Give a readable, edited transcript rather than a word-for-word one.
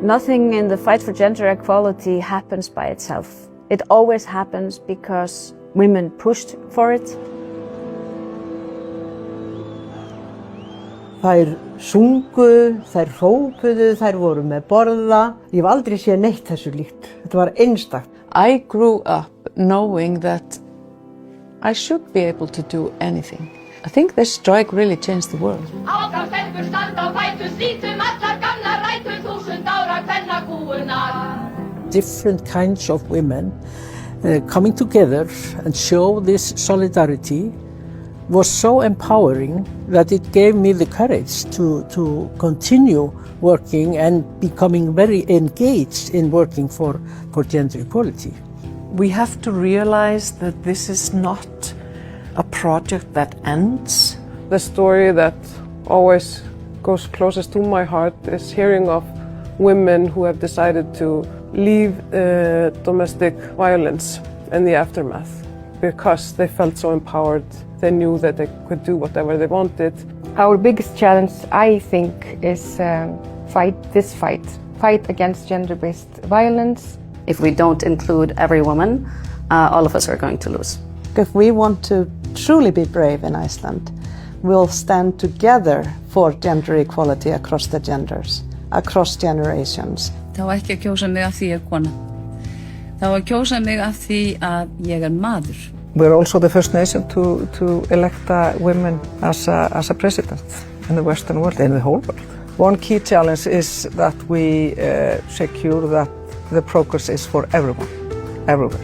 Nothing in the fight for gender equality happens by itself. It always happens because women pushed for it. Þær sungu, þær hrópuðu, þær voru með borða. Ég hef aldrei séð neitt þessu líkt. Þetta var einstakt. I grew up knowing that I should be able to do anything. I think this strike really changed the world. Áfram stelpur standa á fætur, slítum allar gamlar rætur, 1000 ára kvennakúgunar. Different kinds of women coming together and show this solidarity was so empowering that it gave me the courage to continue working and becoming very engaged in working for gender equality. We have to realize that this is not a project that ends. The story that always goes closest to my heart is hearing of women who have decided to leave domestic violence in the aftermath because they felt so empowered. They knew that they could do whatever they wanted. Our biggest challenge, I think, is fight against gender-based violence. If we don't include every woman, all of us are going to lose. If we want to truly be brave in Iceland, we'll stand together for gender equality across the genders, across generations. Það var ekki að kjósa mig af því ég er kona. Það var að kjósa mig af því að ég er maður. We're also the first nation to elect women as a president in the Western world, in the whole world. One key challenge is that we secure that the progress is for everyone, everywhere.